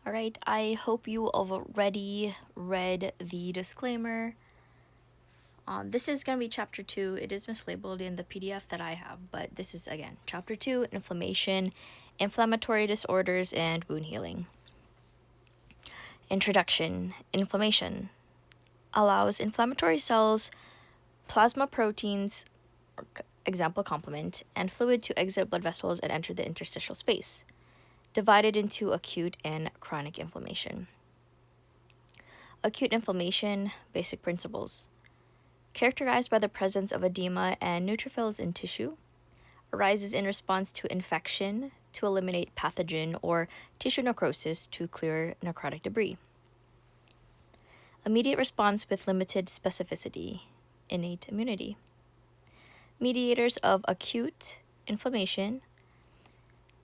All right, I hope you already read the disclaimer. This is going to be chapter 2. It is mislabeled in the PDF that I have, but this is, again, chapter 2, inflammation, inflammatory disorders, and wound healing. Introduction. Inflammation allows inflammatory cells, plasma proteins, example complement, and fluid to exit blood vessels and enter the interstitial space, divided into acute and chronic inflammation. Acute inflammation, basic principles. Characterized by the presence of edema and neutrophils in tissue, arises in response to infection to eliminate pathogen or tissue necrosis to clear necrotic debris. Immediate response with limited specificity, innate immunity. Mediators of acute inflammation,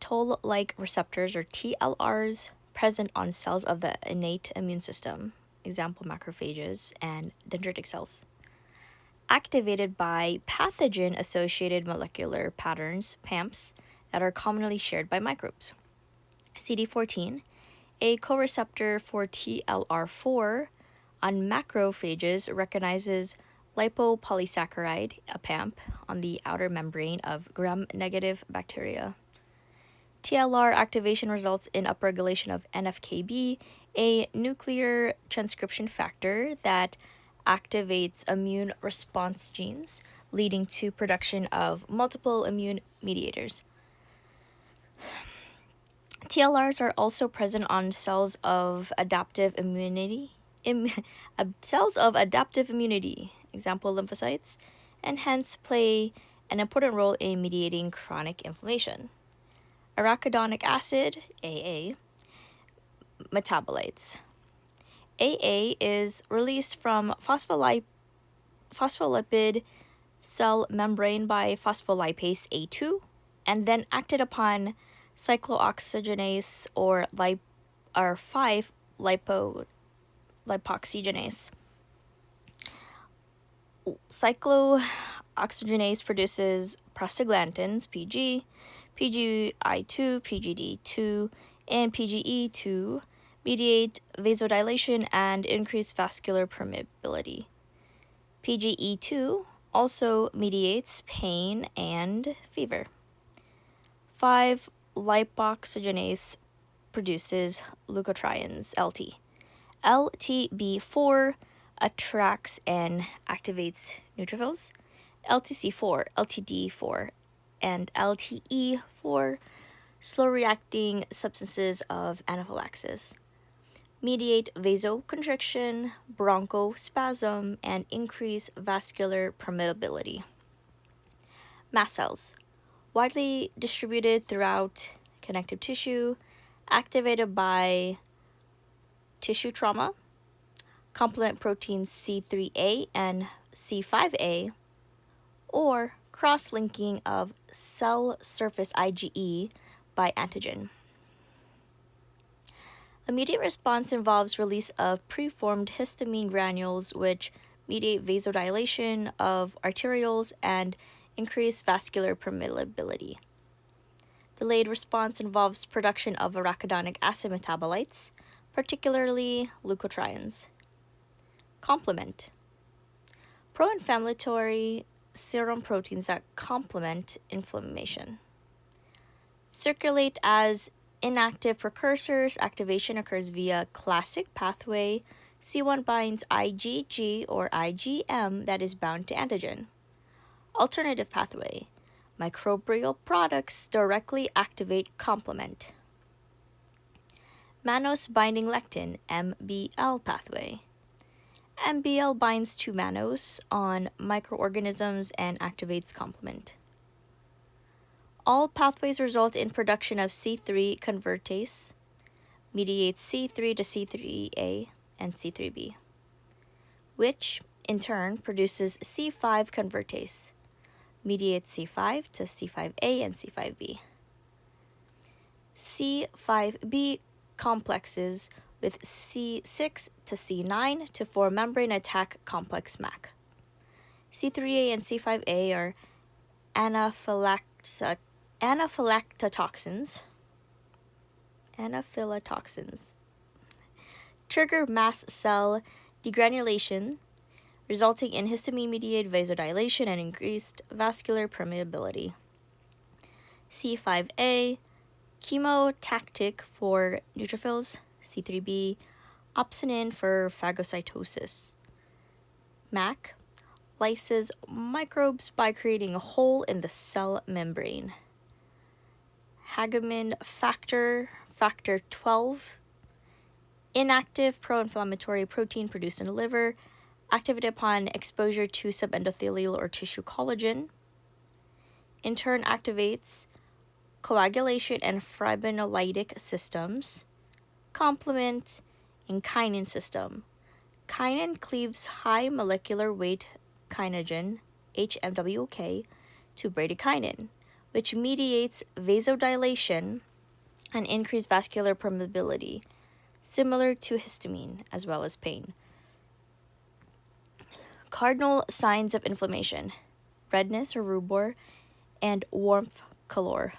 toll-like receptors or TLRs present on cells of the innate immune system, example macrophages and dendritic cells. Activated by pathogen-associated molecular patterns, PAMPs, that are commonly shared by microbes. CD14, a co-receptor for TLR4 on macrophages, recognizes lipopolysaccharide, a PAMP, on the outer membrane of gram-negative bacteria. TLR activation results in upregulation of NF-κB, a nuclear transcription factor that activates immune response genes, leading to production of multiple immune mediators. TLRs are also present on cells of adaptive immunity, example lymphocytes, and hence play an important role in mediating chronic inflammation. Arachidonic acid, AA, metabolites. AA is released from phospholipid cell membrane by phospholipase A2 and then acted upon cyclooxygenase or 5-lipoxygenase. Cyclooxygenase produces prostaglandins, PG, PGI2, PGD2, and PGE2, mediate vasodilation and increase vascular permeability. PGE2 also mediates pain and fever. 5-lipoxygenase produces leukotrienes, LT. LTB4 attracts and activates neutrophils. LTC4, LTD4, and LTE4, slow-reacting substances of anaphylaxis, mediate vasoconstriction, bronchospasm, and increase vascular permeability. Mast cells, widely distributed throughout connective tissue, activated by tissue trauma, complement proteins C3A and C5A, or cross-linking of cell surface IgE by antigen. Immediate response involves release of preformed histamine granules which mediate vasodilation of arterioles and increase vascular permeability. Delayed response involves production of arachidonic acid metabolites, particularly leukotrienes. Complement. Pro-inflammatory serum proteins that complement inflammation. Circulate as inactive precursors. Activation occurs via classic pathway. C1 binds IgG or IgM that is bound to antigen. Alternative pathway. Microbial products directly activate complement. Mannose binding lectin, MBL pathway. MBL binds to mannose on microorganisms and activates complement. All pathways result in production of C3 convertase, mediates C3 to C3A and C3B, which in turn produces C5 convertase, mediates C5 to C5A and C5B. C5B complexes with C6 to C9 to form membrane attack complex MAC. C3A and C5A are anaphylactotoxins, trigger mast cell degranulation, resulting in histamine-mediated vasodilation and increased vascular permeability. C5a, chemotactic for neutrophils. C3b, opsonin for phagocytosis. MAC, lyses microbes by creating a hole in the cell membrane. Hageman factor, factor 12, inactive pro-inflammatory protein produced in the liver, activated upon exposure to subendothelial or tissue collagen. In turn, activates coagulation and fibrinolytic systems, complement, and kinin system. Kinin cleaves high molecular weight kinagen, HMWK, to bradykinin, which mediates vasodilation and increased vascular permeability, similar to histamine, as well as pain. Cardinal signs of inflammation: redness or rubor, and warmth calor,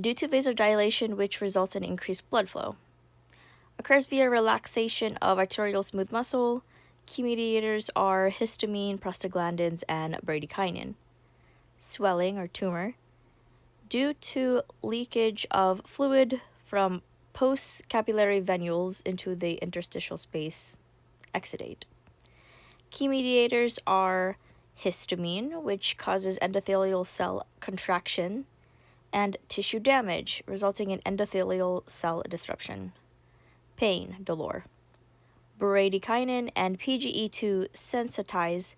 due to vasodilation, which results in increased blood flow. Occurs via relaxation of arterial smooth muscle. Key mediators are histamine, prostaglandins, and bradykinin. Swelling or tumor, due to leakage of fluid from postcapillary venules into the interstitial space, exudate. Key mediators are histamine, which causes endothelial cell contraction, and tissue damage, resulting in endothelial cell disruption. Pain, dolor. Bradykinin and PGE2 sensitize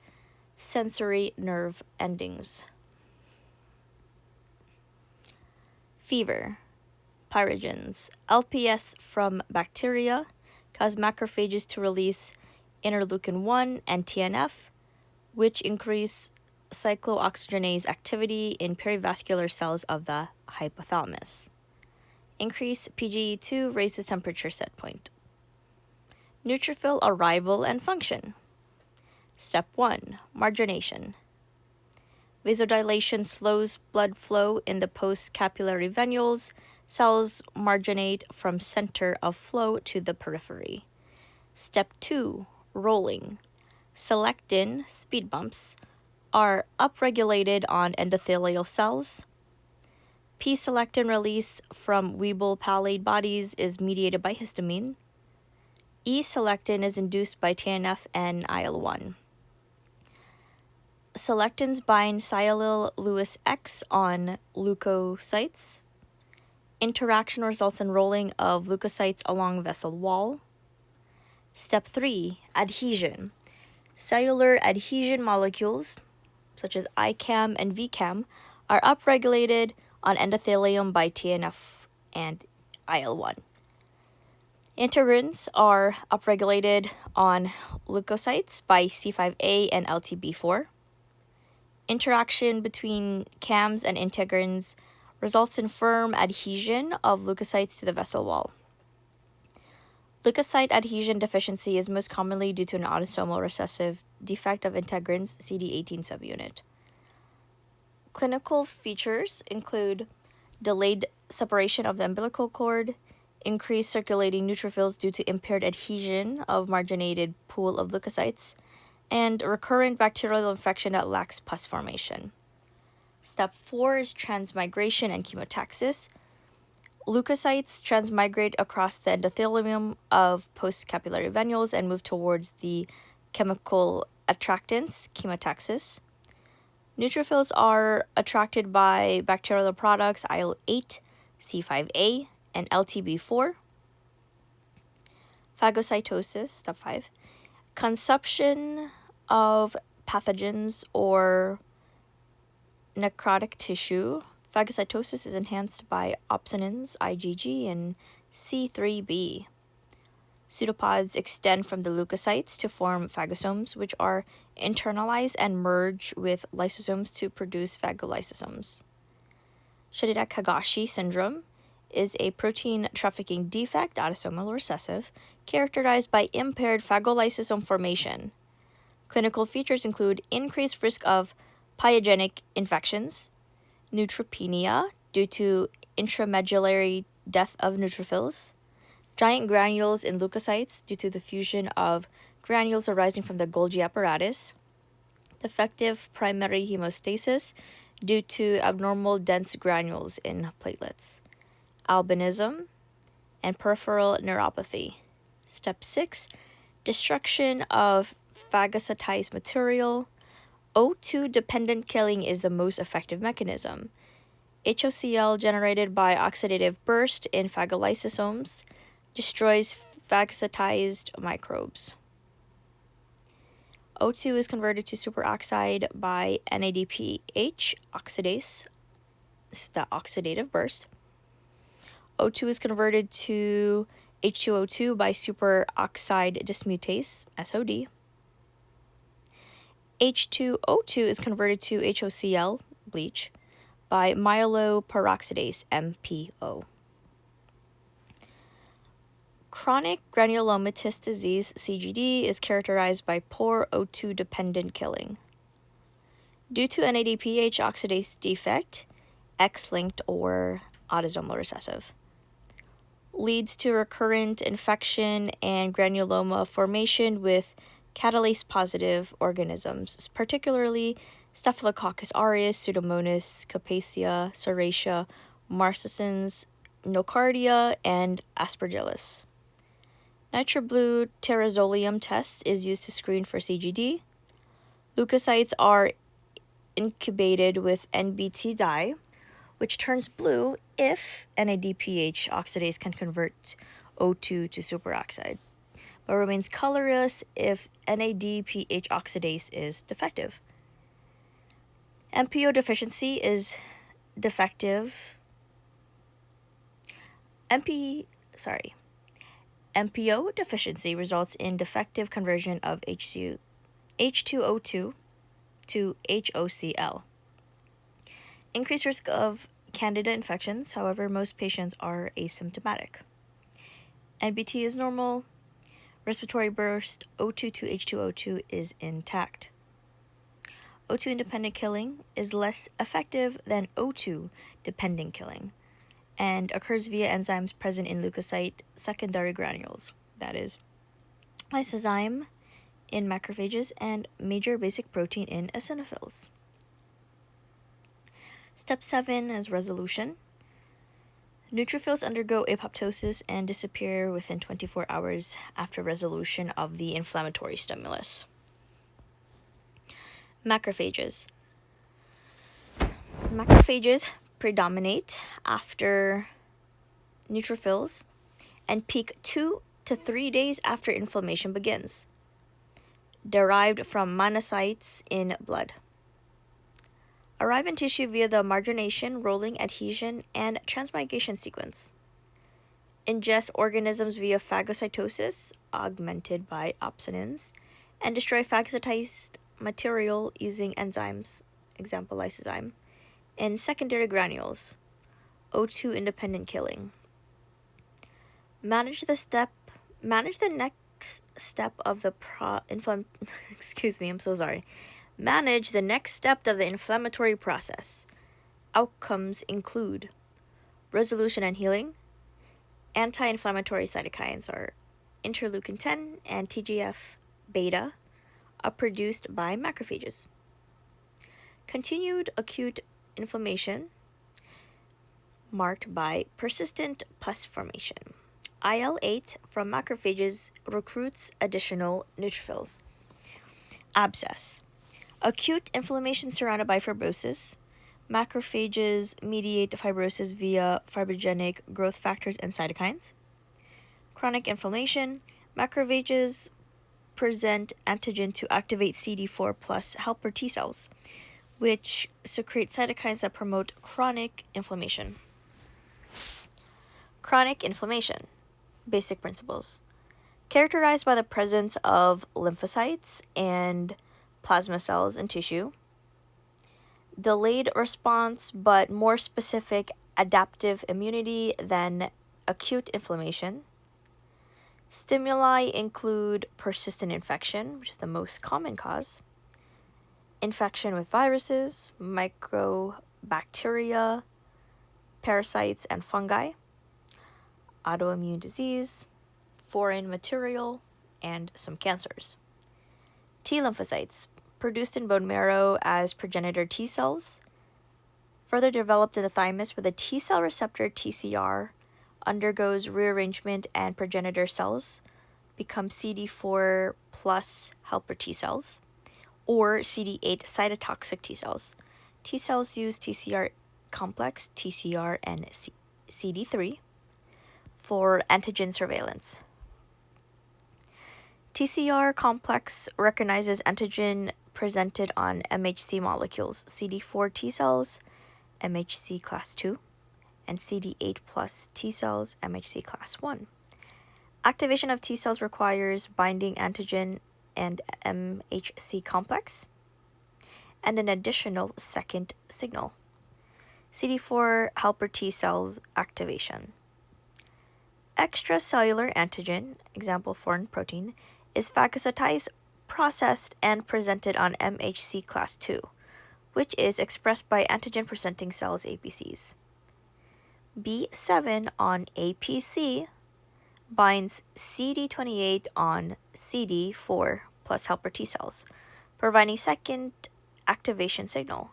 sensory nerve endings. Fever, pyrogens. LPS from bacteria cause macrophages to release interleukin-1 and TNF, which increase cyclooxygenase activity in perivascular cells of the hypothalamus. Increase PGE2 raises temperature set point. Neutrophil arrival and function. Step 1. Margination. Vasodilation slows blood flow in the postcapillary venules. Cells marginate from center of flow to the periphery. Step 2. Rolling. Selectin, speed bumps, are upregulated on endothelial cells. P-selectin release from Weibel pallade bodies is mediated by histamine. E-selectin is induced by TNF and IL-1. Selectins bind sialyl Lewis X on leukocytes. Interaction results in rolling of leukocytes along vessel wall. Step 3. Adhesion. Cellular adhesion molecules, such as ICAM and VCAM, are upregulated on endothelium by TNF and IL-1. Integrins are upregulated on leukocytes by C5a and LTB4. Interaction between CAMs and integrins results in firm adhesion of leukocytes to the vessel wall. Leukocyte adhesion deficiency is most commonly due to an autosomal recessive defect of integrins CD18 subunit. Clinical features include delayed separation of the umbilical cord, increased circulating neutrophils due to impaired adhesion of marginated pool of leukocytes, and recurrent bacterial infection that lacks pus formation. Step 4 is transmigration and chemotaxis. Leukocytes transmigrate across the endothelium of postcapillary venules and move towards the chemical attractants, chemotaxis. Neutrophils are attracted by bacterial products IL-8, C5a, and LTB4. Phagocytosis, step 5. Consumption of pathogens or necrotic tissue. Phagocytosis is enhanced by opsonins, IgG, and C3b. Pseudopods extend from the leukocytes to form phagosomes, which are internalized and merge with lysosomes to produce phagolysosomes. Shirida-Kagashi syndrome is a protein trafficking defect, autosomal recessive, characterized by impaired phagolysosome formation. Clinical features include increased risk of pyogenic infections, neutropenia due to intramedullary death of neutrophils, giant granules in leukocytes due to the fusion of granules arising from the Golgi apparatus, defective primary hemostasis due to abnormal dense granules in platelets, albinism, and peripheral neuropathy. Step 6, destruction of phagocytized material. O2-dependent killing is the most effective mechanism. HOCl generated by oxidative burst in phagolysosomes destroys phagocytized microbes. O2 is converted to superoxide by NADPH oxidase. This is the oxidative burst. O2 is converted to H2O2 by superoxide dismutase, SOD. H2O2 is converted to HOCl, bleach, by myeloperoxidase, MPO. Chronic granulomatous disease, CGD, is characterized by poor O2-dependent killing. Due to NADPH oxidase defect, X-linked or autosomal recessive, leads to recurrent infection and granuloma formation with catalase-positive organisms, particularly Staphylococcus aureus, Pseudomonas, Capacia, Serratia, Marcescens, Nocardia, and Aspergillus. Nitroblue pterazolium test is used to screen for CGD. Leukocytes are incubated with NBT dye, which turns blue if NADPH oxidase can convert O2 to superoxide, but remains colorless if NADPH oxidase is defective. MPO deficiency is defective. MPO deficiency results in defective conversion of H2O2 to HOCl. Increased risk of candida infections, however, most patients are asymptomatic. NBT is normal. Respiratory burst, O2 to H2O2 is intact. O2 independent killing is less effective than O2 dependent killing and occurs via enzymes present in leukocyte secondary granules, that is, lysozyme in macrophages and major basic protein in eosinophils. Step 7 is resolution. Neutrophils undergo apoptosis and disappear within 24 hours after resolution of the inflammatory stimulus. Macrophages. Macrophages predominate after neutrophils and peak 2 to 3 days after inflammation begins, derived from monocytes in blood. Arrive in tissue via the margination, rolling, adhesion, and transmigration sequence. Ingest organisms via phagocytosis, augmented by opsonins, and destroy phagocytized material using enzymes, example lysozyme, in secondary granules, O2 independent killing. Manage the next step of the Manage the next step of the inflammatory process. Outcomes include resolution and healing. Anti-inflammatory cytokines are interleukin 10 and TGF-beta are produced by macrophages. Continued acute inflammation marked by persistent pus formation. IL-8 from macrophages recruits additional neutrophils. Abscess. Acute inflammation surrounded by fibrosis. Macrophages mediate fibrosis via fibrogenic growth factors and cytokines. Chronic inflammation. Macrophages present antigen to activate CD4 plus helper T cells, which secrete cytokines that promote chronic inflammation. Chronic inflammation. Basic principles. Characterized by the presence of lymphocytes and plasma cells in tissue. Delayed response, but more specific adaptive immunity than acute inflammation. Stimuli include persistent infection, which is the most common cause, infection with viruses, microbacteria, parasites, and fungi, autoimmune disease, foreign material, and some cancers. T lymphocytes, produced in bone marrow as progenitor T cells, further developed in the thymus where the T cell receptor TCR undergoes rearrangement and progenitor cells become CD4 plus helper T cells, or CD8 cytotoxic T cells. T cells use TCR complex, TCR, and CD3 for antigen surveillance. TCR complex recognizes antigen presented on MHC molecules, CD4 T cells, MHC class 2, and CD8 plus T cells, MHC class 1. Activation of T cells requires binding antigen and MHC complex, and an additional second signal, CD4 helper T cells activation. Extracellular antigen, example foreign protein, is phagocytized, processed, and presented on MHC class 2, which is expressed by antigen-presenting cells APCs. B7 on APC binds CD28 on CD4 plus helper T cells, providing second activation signal.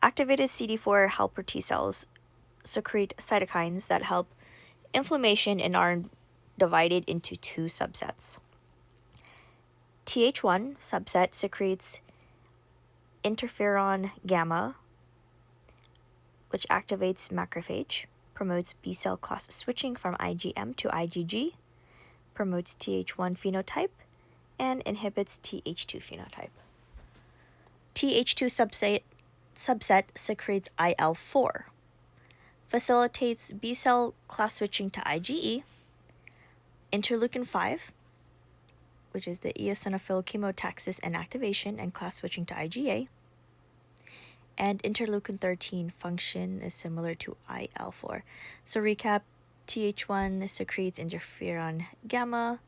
Activated CD4 helper T cells secrete cytokines that help inflammation and are divided into two subsets. Th1 subset secretes interferon gamma, which activates macrophage, promotes B cell class switching from IgM to IgG, promotes Th1 phenotype, and inhibits Th2 phenotype. Th2 subset secretes IL4, facilitates B cell class switching to IgE, interleukin 5, which is the eosinophil chemotaxis and activation and class switching to IgA, and interleukin 13 function is similar to IL4. So recap, Th1 secretes interferon gamma,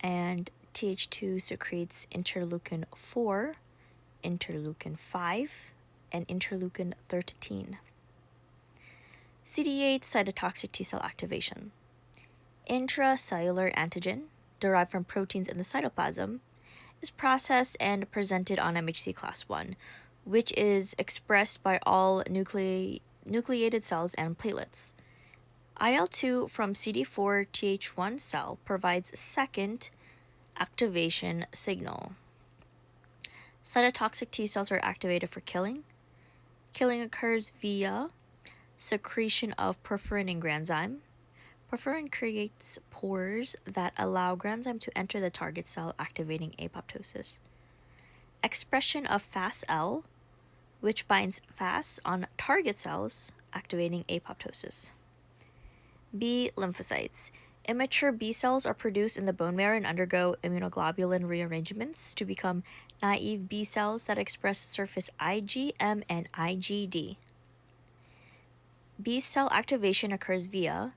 and Th2 secretes interleukin 4, interleukin 5, and interleukin 13. CD8 cytotoxic T cell activation. Intracellular antigen, derived from proteins in the cytoplasm, is processed and presented on MHC class 1, which is expressed by all nucleated cells and platelets. IL-2 from CD4 Th1 cell provides second activation signal. Cytotoxic T cells are activated for killing. Killing occurs via secretion of perforin and granzyme. Perforin creates pores that allow granzyme to enter the target cell, activating apoptosis. Expression of FAS-L, which binds FAS on target cells, activating apoptosis. B lymphocytes. Immature B cells are produced in the bone marrow and undergo immunoglobulin rearrangements to become naive B cells that express surface IgM and IgD. B cell activation occurs via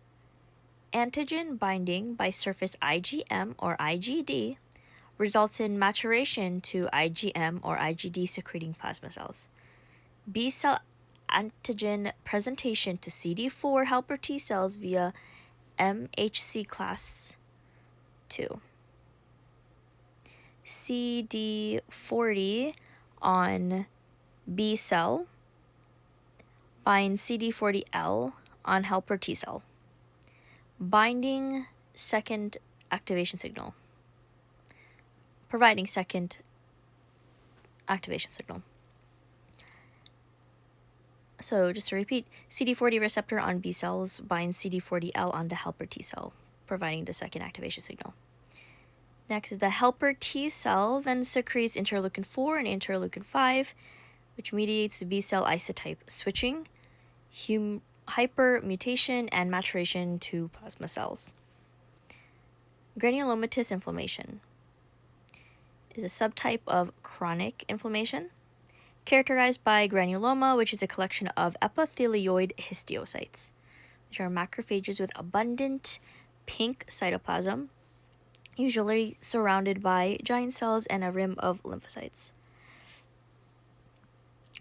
antigen binding by surface IgM or IgD, results in maturation to IgM or IgD secreting plasma cells. B cell antigen presentation to CD4 helper T cells via MHC class 2. CD40 on B cell binds CD40L on helper T cell, binding second activation signal, providing second activation signal. So just to repeat, CD40 receptor on B cells binds CD40L on the helper T cell, providing the second activation signal. Next is the helper T cell then secretes interleukin 4 and interleukin 5, which mediates B cell isotype switching, hypermutation, and maturation to plasma cells. Granulomatous inflammation is a subtype of chronic inflammation characterized by granuloma, which is a collection of epithelioid histiocytes, which are macrophages with abundant pink cytoplasm, usually surrounded by giant cells and a rim of lymphocytes.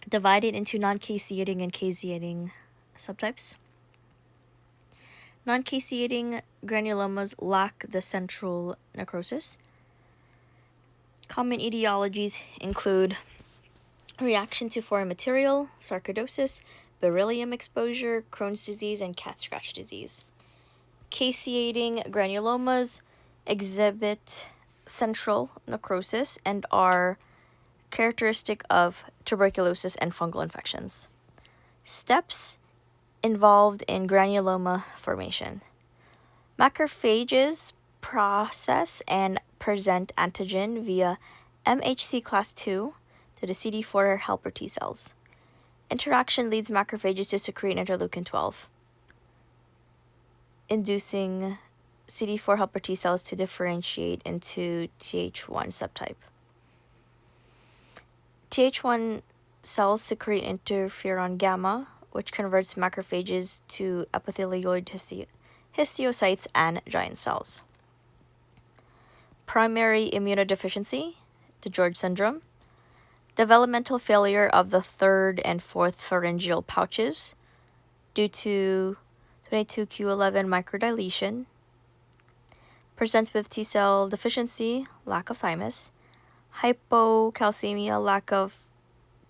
Divided into non-caseating and caseating subtypes. Non-caseating granulomas lack the central necrosis. Common etiologies include reaction to foreign material, sarcoidosis, beryllium exposure, Crohn's disease, and cat scratch disease. Caseating granulomas exhibit central necrosis and are characteristic of tuberculosis and fungal infections. Steps involved in granuloma formation. Macrophages process and present antigen via MHC class II to the CD4 helper T cells. Interaction leads macrophages to secrete interleukin 12, inducing CD4 helper T cells to differentiate into Th1 subtype. Th1 cells secrete interferon gamma, which converts macrophages to epithelioid histiocytes and giant cells. Primary immunodeficiency, DeGeorge syndrome, developmental failure of the third and fourth pharyngeal pouches due to 22q11 microdeletion, present with T cell deficiency, lack of thymus, hypocalcemia, lack of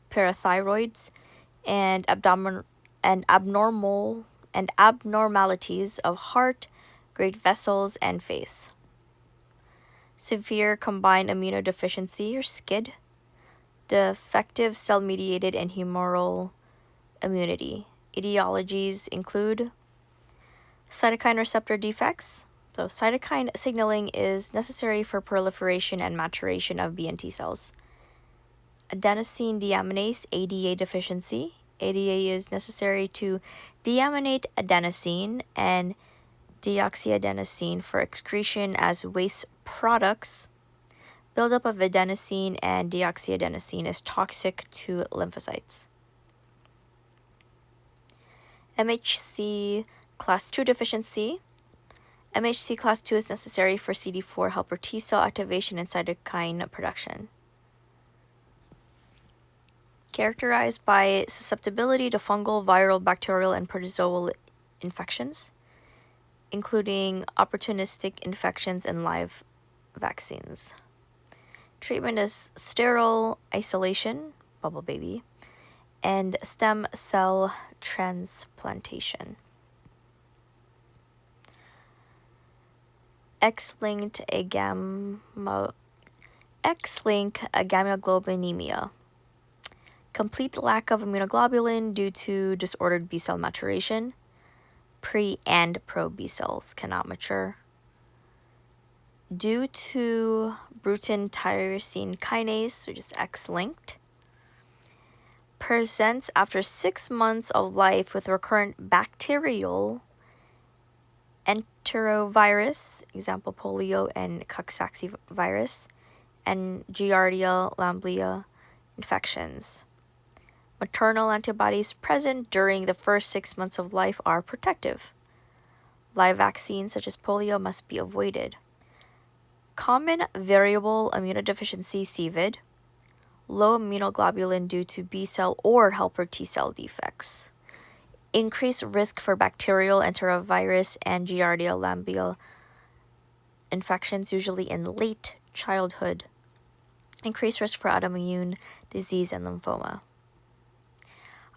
parathyroids, and abnormalities of heart, great vessels, and face. Severe combined immunodeficiency or SCID, defective cell-mediated and humoral immunity. Etiologies include cytokine receptor defects. So cytokine signaling is necessary for proliferation and maturation of B and T cells. Adenosine deaminase, ADA deficiency. ADA is necessary to deaminate adenosine and deoxyadenosine for excretion as waste products. Buildup of adenosine and deoxyadenosine is toxic to lymphocytes. MHC class II deficiency. MHC class II is necessary for CD4 helper T cell activation and cytokine production. Characterized by susceptibility to fungal, viral, bacterial, and protozoal infections, including opportunistic infections and live vaccines. Treatment is sterile isolation, bubble baby, and stem cell transplantation. X-linked agammaglobulinemia. Complete lack of immunoglobulin due to disordered B cell maturation. Pre and pro B cells cannot mature. Due to Bruton tyrosine kinase, which is X-linked. Presents after 6 months of life with recurrent bacterial enterovirus, example polio and Coxsackie virus, and Giardia lamblia infections. Maternal antibodies present during the first 6 months of life are protective. Live vaccines such as polio must be avoided. Common variable immunodeficiency CVID, low immunoglobulin due to B cell or helper T cell defects. Increased risk for bacterial enterovirus and Giardia lamblia infections, usually in late childhood. Increased risk for autoimmune disease and lymphoma.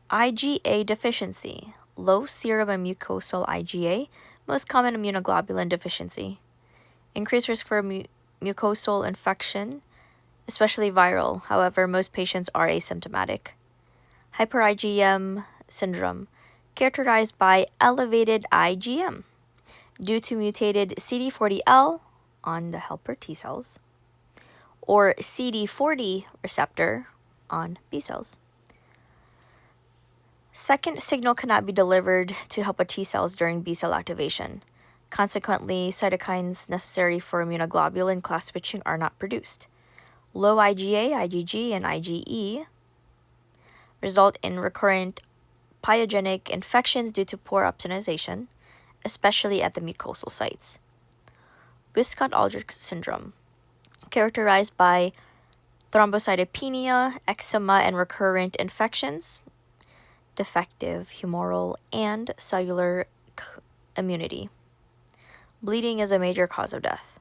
IgA deficiency, low serum and mucosal IgA, most common immunoglobulin deficiency. Increased risk for mucosal infection, especially viral. However, most patients are asymptomatic. Hyper-IgM syndrome, characterized by elevated IgM due to mutated CD40L on the helper T cells or CD40 receptor on B cells. Second signal cannot be delivered to helper T cells during B cell activation. Consequently, cytokines necessary for immunoglobulin class switching are not produced. Low IgA, IgG, and IgE result in recurrent pyogenic infections due to poor opsonization, especially at the mucosal sites. Wiskott-Aldrich syndrome, characterized by thrombocytopenia, eczema, and recurrent infections, defective humoral and cellular immunity. Bleeding is a major cause of death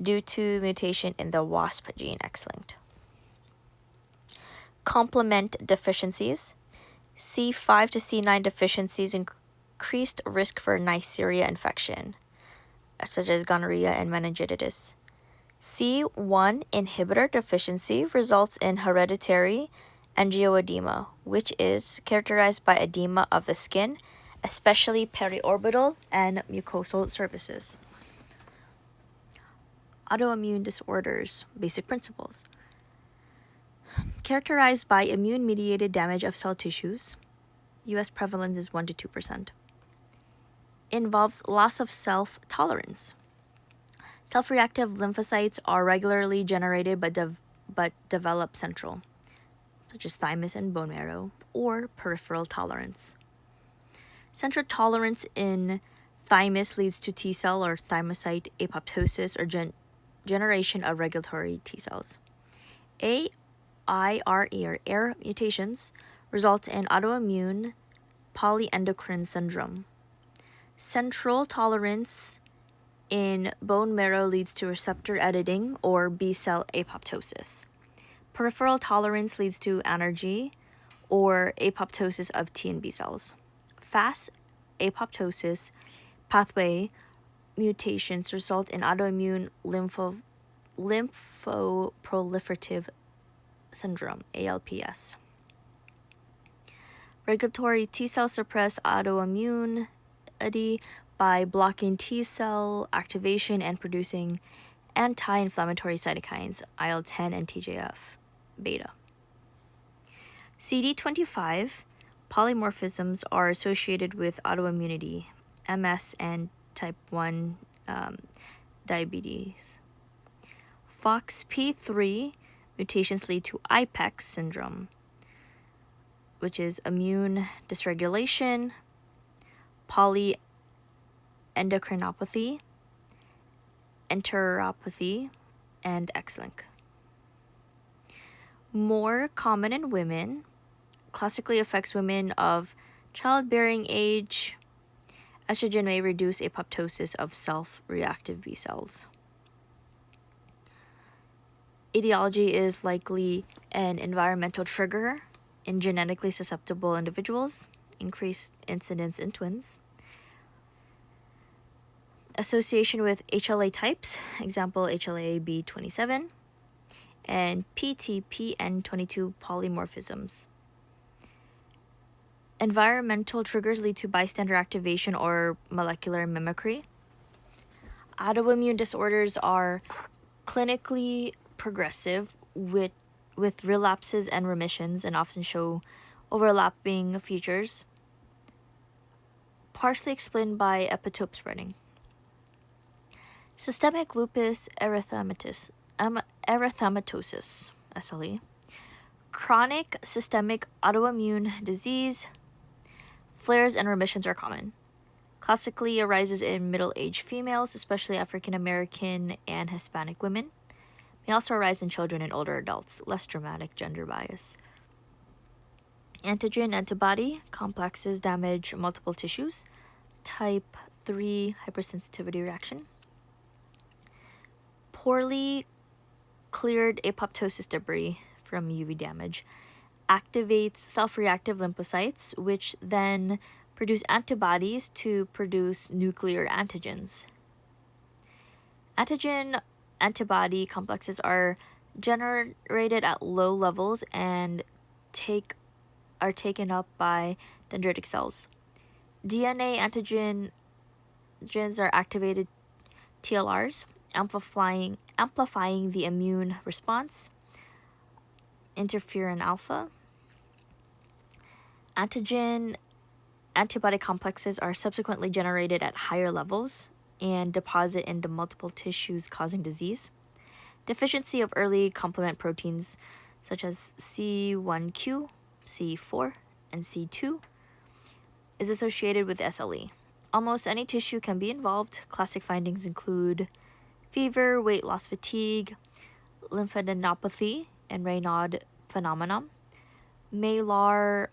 due to mutation in the WASP gene X-linked. Complement deficiencies. C5 to C9 deficiencies increased risk for Neisseria infection, such as gonorrhea and meningitis. C1 inhibitor deficiency results in hereditary angioedema, which is characterized by edema of the skin, especially periorbital and mucosal surfaces. Autoimmune disorders, basic principles. Characterized by immune-mediated damage of cell tissues. U.S. prevalence is 1 to 2%. Involves loss of self-tolerance. Self-reactive lymphocytes are regularly generated but develop central, such as thymus and bone marrow, or peripheral tolerance. Central tolerance in thymus leads to T cell or thymocyte apoptosis or generation of regulatory T cells. AIRE or AIR mutations result in autoimmune polyendocrine syndrome. Central tolerance in bone marrow leads to receptor editing or B cell apoptosis. Peripheral tolerance leads to anergy or apoptosis of T and B cells. Fast apoptosis pathway mutations result in autoimmune lymphoproliferative syndrome, ALPS. Regulatory T cell suppress autoimmunity by blocking T cell activation and producing anti-inflammatory cytokines, IL-10 and TGF beta. CD25 polymorphisms are associated with autoimmunity, MS, and type 1 diabetes. FOXP3 mutations lead to IPEX syndrome, which is immune dysregulation, polyendocrinopathy, enteropathy, and X-link. More common in women, classically affects women of childbearing age. Estrogen may reduce apoptosis of self-reactive B cells. Etiology is likely an environmental trigger in genetically susceptible individuals, increased incidence in twins. Association with HLA types, example HLA-B27, and PTPN22 polymorphisms. Environmental triggers lead to bystander activation or molecular mimicry. Autoimmune disorders are clinically progressive with relapses and remissions and often show overlapping features, partially explained by epitope spreading. Systemic lupus erythematosus, SLE. Chronic systemic autoimmune disease. Flares and remissions are common. Classically arises in middle-aged females, especially African American and Hispanic women. May also arise in children and older adults, less dramatic gender bias. Antigen-antibody complexes damage multiple tissues. Type 3 hypersensitivity reaction. Poorly cleared apoptosis debris from UV damage activates self-reactive lymphocytes, which then produce antibodies to produce nuclear antigens. Antigen-antibody complexes are generated at low levels and are taken up by dendritic cells. DNA antigens are activated TLRs, amplifying the immune response. Interferon alpha. Antibody complexes are subsequently generated at higher levels and deposit into multiple tissues, causing disease. Deficiency of early complement proteins such as C1q, C4, and C2 is associated with SLE. Almost any tissue can be involved. Classic findings include fever, weight loss, fatigue, lymphadenopathy, and Raynaud phenomenon, malar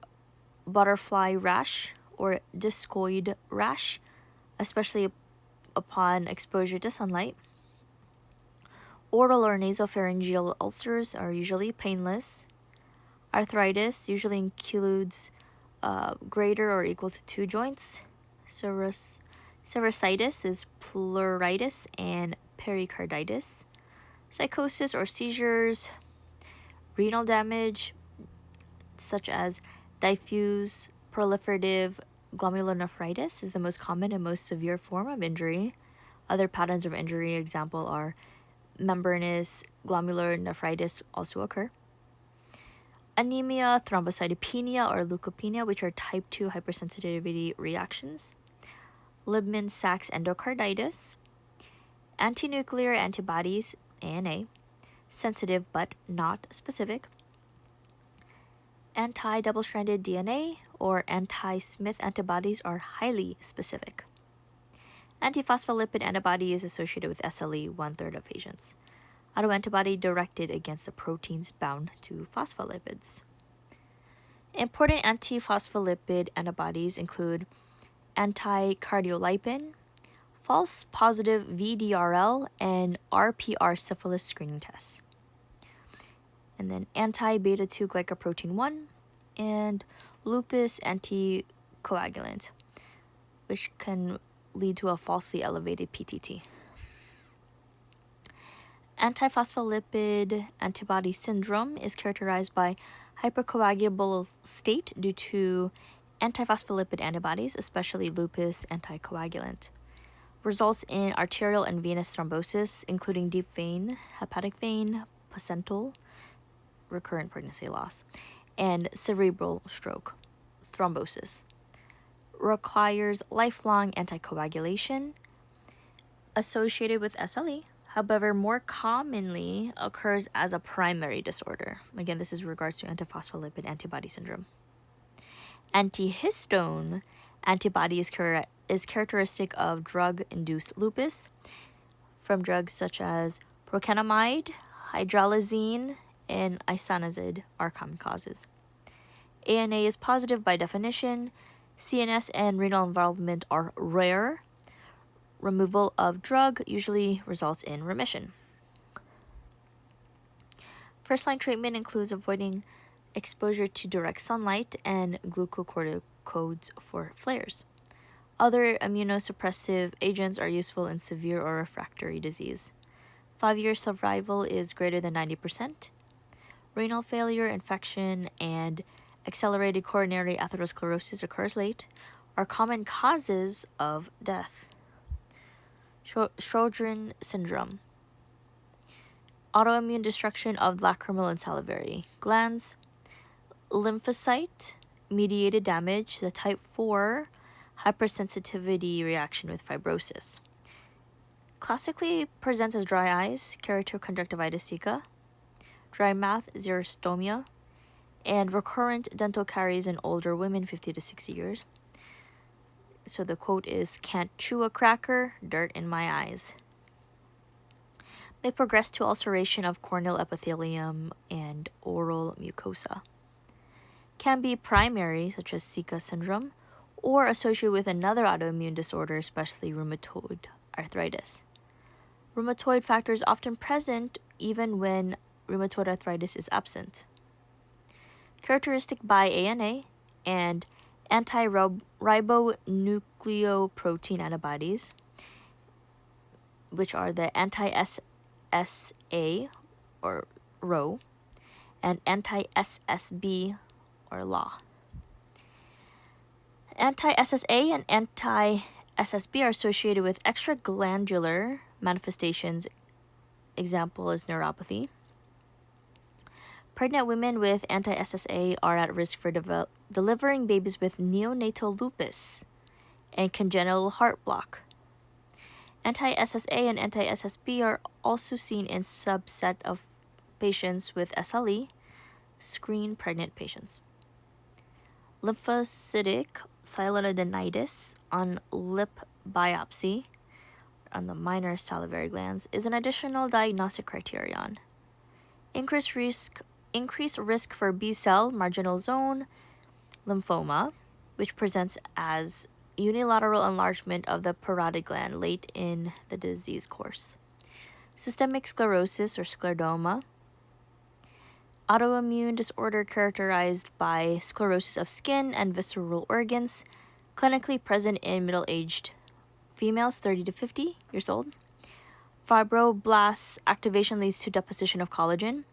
butterfly rash or discoid rash, especially upon exposure to sunlight. Oral or nasopharyngeal ulcers are usually painless. Arthritis usually includes greater or equal to 2 joints. Serositis is pleuritis and pericarditis. Psychosis or seizures. Renal damage, such as diffuse proliferative glomerulonephritis, is the most common and most severe form of injury. Other patterns of injury, example, are membranous glomerulonephritis also occur. Anemia, thrombocytopenia, or leukopenia, which are type 2 hypersensitivity reactions. Liebman-Sachs endocarditis. Antinuclear antibodies, ANA, sensitive but not specific. Anti-double-stranded DNA or anti-Smith antibodies are highly specific. Antiphospholipid antibody is associated with SLE 1/3 of patients. Autoantibody directed against the proteins bound to phospholipids. Important antiphospholipid antibodies include anti-cardiolipin, false positive VDRL, and RPR syphilis screening tests. And then anti-beta-2 glycoprotein 1 and lupus anticoagulant, which can lead to a falsely elevated PTT. Antiphospholipid antibody syndrome is characterized by hypercoagulable state due to antiphospholipid antibodies, especially lupus anticoagulant. Results in arterial and venous thrombosis, including deep vein, hepatic vein, placental, recurrent pregnancy loss, and cerebral stroke, thrombosis. Requires lifelong anticoagulation, associated with SLE. However, more commonly occurs as a primary disorder. Again, this is regards to antiphospholipid antibody syndrome. Antihistone antibody is characteristic of drug-induced lupus from drugs such as procainamide, hydralazine, and isoniazid are common causes. ANA is positive by definition. CNS and renal involvement are rare. Removal of drug usually results in remission. First-line treatment includes avoiding exposure to direct sunlight and glucocorticoids for flares. Other immunosuppressive agents are useful in severe or refractory disease. 5-year survival is greater than 90%. Renal failure, infection, and accelerated coronary atherosclerosis occurs late, are common causes of death. Sjögren syndrome. Autoimmune destruction of lacrimal and salivary glands. Lymphocyte-mediated damage, the type 4 hypersensitivity reaction with fibrosis. Classically presents as dry eyes, keratoconjunctivitis sicca, dry mouth, xerostomia, and recurrent dental caries in older women 50 to 60 years. So the quote is, "Can't chew a cracker, dirt in my eyes." May progress to ulceration of corneal epithelium and oral mucosa. Can be primary, such as Sicca syndrome, or associated with another autoimmune disorder, especially rheumatoid arthritis. Rheumatoid factors often present even when rheumatoid arthritis is absent. Characteristic by ANA and anti-ribonucleoprotein antibodies, which are the anti-SSA or RO and anti-SSB or LAW. Anti-SSA and anti-SSB are associated with extraglandular manifestations. Example is neuropathy. Pregnant women with anti-SSA are at risk for delivering babies with neonatal lupus and congenital heart block. Anti-SSA and anti-SSB are also seen in subset of patients with SLE, screen pregnant patients. Lymphocytic sialadenitis on lip biopsy on the minor salivary glands is an additional diagnostic criterion. Increased risk for B-cell marginal zone lymphoma, which presents as unilateral enlargement of the parotid gland late in the disease course. Systemic sclerosis or sclerodoma, autoimmune disorder characterized by sclerosis of skin and visceral organs, clinically present in middle-aged females 30 to 50 years old. Fibroblast activation leads to deposition of collagen.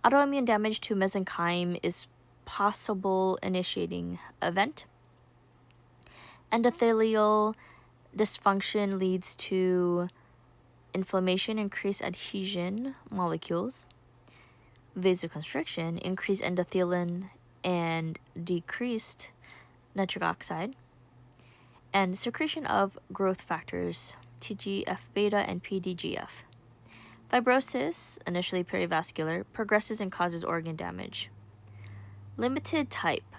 Autoimmune damage to mesenchyme is possible initiating event. Endothelial dysfunction leads to inflammation, increased adhesion molecules. Vasoconstriction, increased endothelin and decreased nitric oxide. And secretion of growth factors, TGF-beta and PDGF. Fibrosis, initially perivascular, progresses and causes organ damage. Limited type.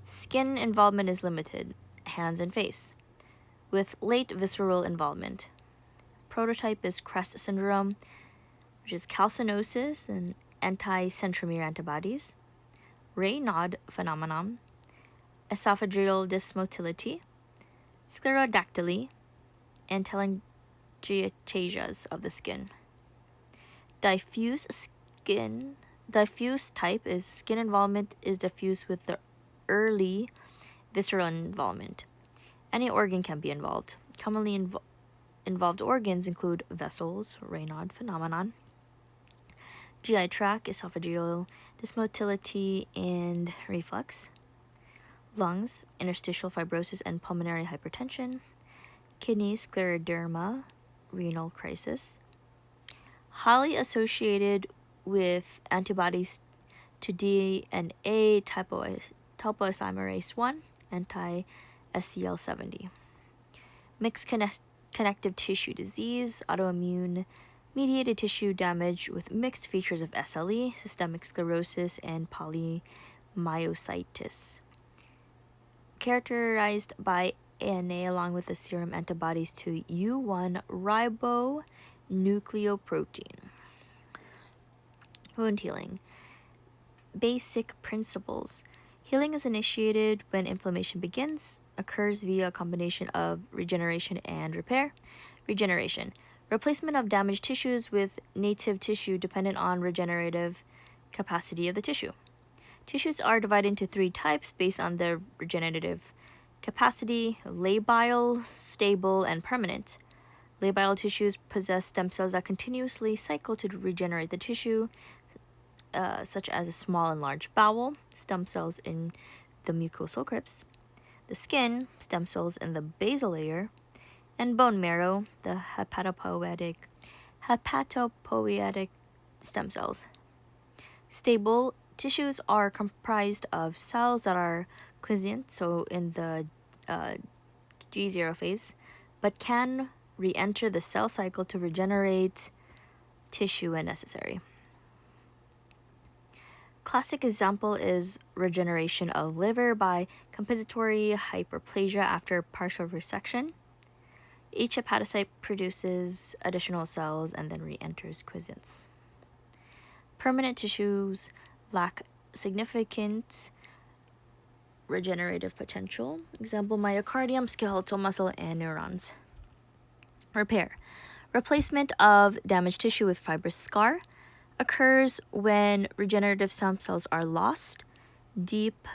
Skin involvement is limited, hands and face, with late visceral involvement. Prototype is Crest syndrome, which is calcinosis and anti-centromere antibodies. Raynaud phenomenon, esophageal dysmotility, sclerodactyly, and telangiectasias of the skin. Diffuse type is skin involvement is diffuse with the early visceral involvement. Any organ can be involved. Commonly involved organs include vessels, Raynaud phenomenon, GI tract, esophageal dysmotility and reflux, lungs, interstitial fibrosis and pulmonary hypertension, kidney, scleroderma, renal crisis. Highly associated with antibodies to DNA topoisomerase 1, anti-SCL70. Mixed connective tissue disease, autoimmune mediated tissue damage with mixed features of SLE, systemic sclerosis, and polymyositis. Characterized by ANA along with the serum antibodies to U1 ribonucleoprotein. Wound healing. Basic principles. Healing is initiated when inflammation begins, occurs via a combination of regeneration and repair. Regeneration. Replacement of damaged tissues with native tissue dependent on regenerative capacity of the tissue. Tissues are divided into 3 types based on their regenerative capacity: labile, stable, and permanent. Labile tissues possess stem cells that continuously cycle to regenerate the tissue, such as a small and large bowel, stem cells in the mucosal crypts, the skin, stem cells in the basal layer, and bone marrow, the hepatopoietic stem cells. Stable tissues are comprised of cells that are quiescent, so in the G0 phase, but can re-enter the cell cycle to regenerate tissue when necessary. Classic example is regeneration of liver by compensatory hyperplasia after partial resection. Each hepatocyte produces additional cells and then re-enters quiescence. Permanent tissues lack significant regenerative potential. Example, myocardium, skeletal muscle, and neurons. Repair. Replacement of damaged tissue with fibrous scar occurs when regenerative stem cells are lost, deep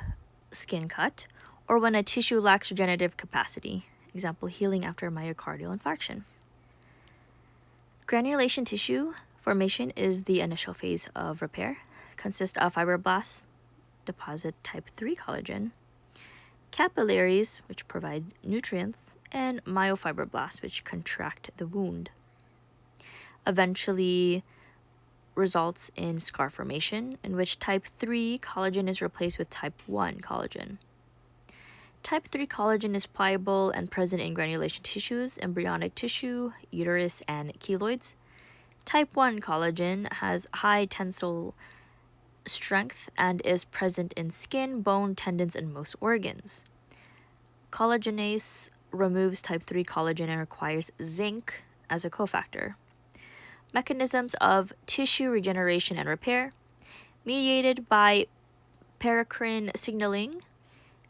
skin cut, or when a tissue lacks regenerative capacity. Example, healing after myocardial infarction. Granulation tissue formation is the initial phase of repair. Consists of fibroblasts, deposit type 3 collagen, capillaries, which provide nutrients, and myofibroblasts, which contract the wound. Eventually results in scar formation, in which type 3 collagen is replaced with type 1 collagen. Type 3 collagen is pliable and present in granulation tissues, embryonic tissue, uterus, and keloids. Type 1 collagen has high tensile strength and is present in skin, bone, tendons, and most organs. Collagenase removes type 3 collagen and requires zinc as a cofactor. Mechanisms of tissue regeneration and repair, mediated by paracrine signaling,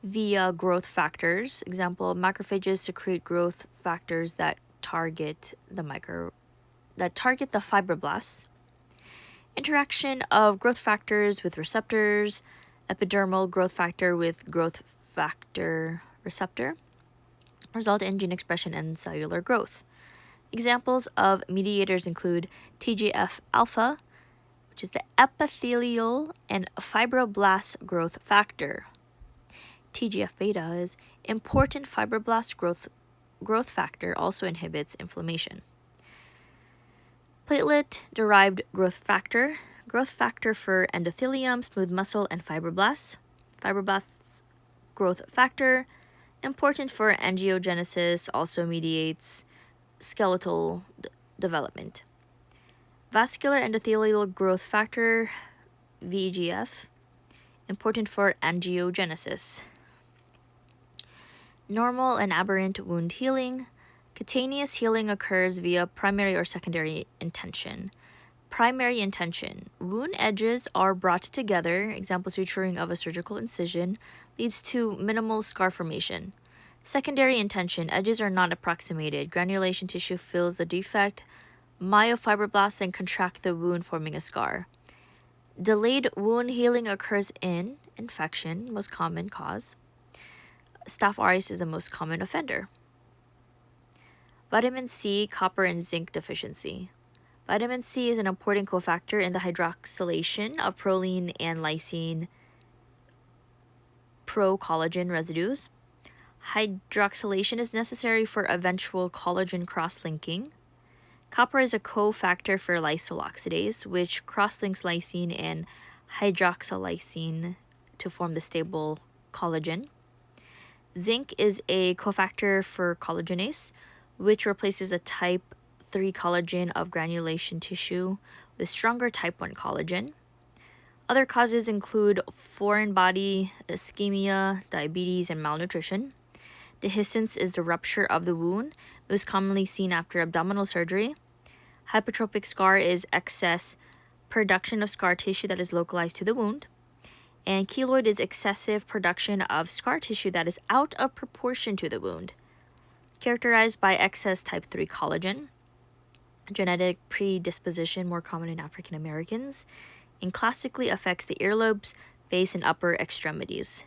via growth factors. Example, macrophages secrete growth factors that target the fibroblasts. Interaction of growth factors with receptors, epidermal growth factor with growth factor receptor, result in gene expression and cellular growth. Examples of mediators include TGF alpha, which is the epithelial and fibroblast growth factor. TGF beta is important fibroblast growth factor, also inhibits inflammation. Platelet-derived growth factor for endothelium, smooth muscle, and fibroblasts. Fibroblasts growth factor, important for angiogenesis, also mediates skeletal development. Vascular endothelial growth factor, VEGF, important for angiogenesis. Normal and aberrant wound healing. Cutaneous healing occurs via primary or secondary intention. Primary intention. Wound edges are brought together, example suturing of a surgical incision, leads to minimal scar formation. Secondary intention. Edges are not approximated. Granulation tissue fills the defect. Myofibroblasts then contract the wound, forming a scar. Delayed wound healing occurs in infection, most common cause. Staph aureus is the most common offender. Vitamin C, copper, and zinc deficiency. Vitamin C is an important cofactor in the hydroxylation of proline and lysine procollagen residues. Hydroxylation is necessary for eventual collagen cross-linking. Copper is a cofactor for lysyl oxidase, which cross-links lysine and hydroxylysine to form the stable collagen. Zinc is a cofactor for collagenase, which replaces the type 3 collagen of granulation tissue with stronger type 1 collagen. Other causes include foreign body, ischemia, diabetes, and malnutrition. Dehiscence is the rupture of the wound, most commonly seen after abdominal surgery. Hypertrophic scar is excess production of scar tissue that is localized to the wound. And keloid is excessive production of scar tissue that is out of proportion to the wound, characterized by excess type 3 collagen. Genetic predisposition, more common in African Americans, and classically affects the earlobes, face, and upper extremities.